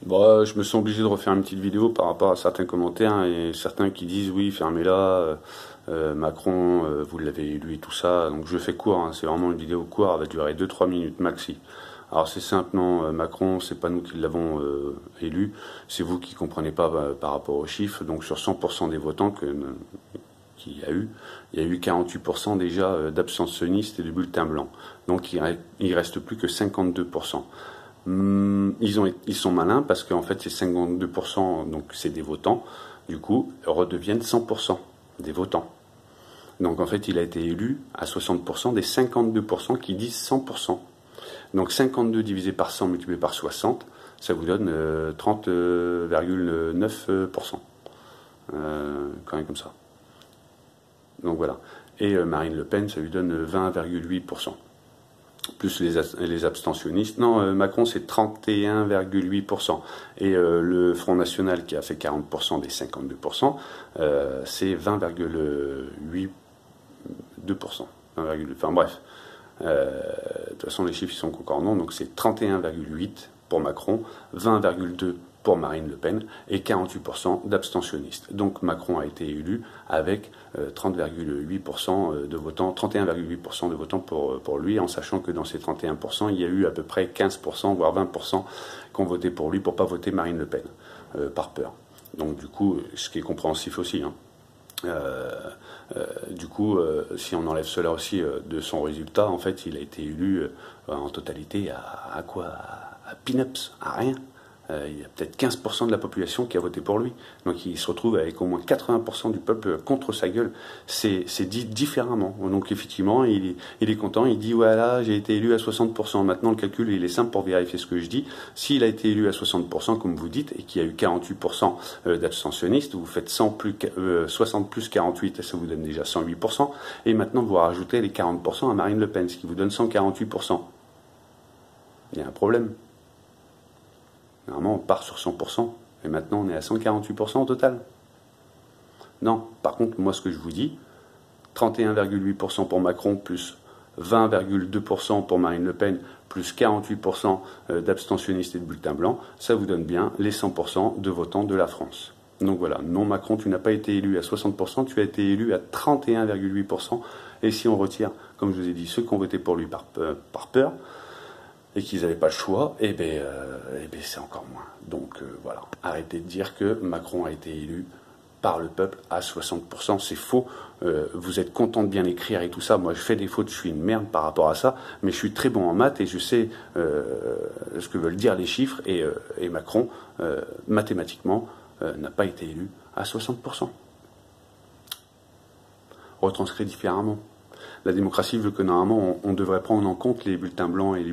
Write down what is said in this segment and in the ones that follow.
Bon, je me sens obligé de refaire une petite vidéo par rapport à certains commentaires et certains qui disent oui, fermez-la, Macron, vous l'avez élu et tout ça. Donc je fais court, hein, c'est vraiment une vidéo courte, elle va durer 2-3 minutes maxi. Alors c'est simple, non, Macron, c'est pas nous qui l'avons élu, c'est vous qui comprenez pas par rapport aux chiffres. Donc sur 100% des votants qu'il y a eu, il y a eu 48% déjà d'abstentionnistes et de bulletins blancs. Donc il reste plus que 52%. Ils sont malins parce qu'en fait ces 52%, donc c'est des votants, du coup redeviennent 100% des votants. Donc en fait il a été élu à 60% des 52% qui disent 100%. Donc 52 divisé par 100 multiplié par 60, ça vous donne 30,9%. Quand même comme ça. Donc voilà. Et Marine Le Pen, ça lui donne 20,8%. Plus les abstentionnistes. Non, Macron, c'est 31,8%. Et le Front National, qui a fait 40% des 52%, c'est 20,82%. Enfin bref. De toute façon, les chiffres sont concordants. Donc c'est 31,8% pour Macron, 20,2% pour Marine Le Pen et 48% d'abstentionnistes. Donc Macron a été élu avec 30,8% de votants, 31,8% de votants pour lui, en sachant que dans ces 31%, il y a eu à peu près 15%, voire 20% qui ont voté pour lui pour ne pas voter Marine Le Pen, par peur. Donc du coup, ce qui est compréhensif aussi. Hein. Du coup, si on enlève cela aussi de son résultat, en fait, il a été élu en totalité à quoi? À peanuts, à rien. Il y a peut-être 15% de la population qui a voté pour lui. Donc il se retrouve avec au moins 80% du peuple contre sa gueule. C'est dit différemment. Donc effectivement, il est content. Il dit voilà, j'ai été élu à 60%. Maintenant, le calcul, il est simple pour vérifier ce que je dis. S'il a été élu à 60%, comme vous dites, et qu'il y a eu 48% d'abstentionnistes, vous faites 60 plus 48, et ça vous donne déjà 108%. Et maintenant, vous rajoutez les 40% à Marine Le Pen, ce qui vous donne 148%. Il y a un problème. Normalement, on part sur 100%, et maintenant on est à 148% au total. Non, par contre, moi ce que je vous dis, 31,8% pour Macron, plus 20,2% pour Marine Le Pen, plus 48% d'abstentionnistes et de bulletins blancs, ça vous donne bien les 100% de votants de la France. Donc voilà, non Macron, tu n'as pas été élu à 60%, tu as été élu à 31,8%, et si on retire, comme je vous ai dit, ceux qui ont voté pour lui par peur, et qu'ils n'avaient pas le choix, et ben c'est encore moins. Donc voilà, arrêtez de dire que Macron a été élu par le peuple à 60%, c'est faux. Vous êtes content de bien écrire et tout ça. Moi, je fais des fautes, je suis une merde par rapport à ça, mais je suis très bon en maths et je sais ce que veulent dire les chiffres. Et Macron, mathématiquement, n'a pas été élu à 60%. Retranscrit différemment. La démocratie veut que normalement on devrait prendre en compte les bulletins blancs et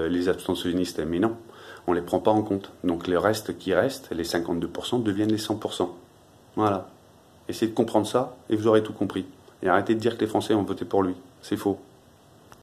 les abstentionnistes, mais non, on ne les prend pas en compte. Donc les restes qui restent, les 52%, deviennent les 100%. Voilà. Essayez de comprendre ça et vous aurez tout compris. Et arrêtez de dire que les Français ont voté pour lui. C'est faux.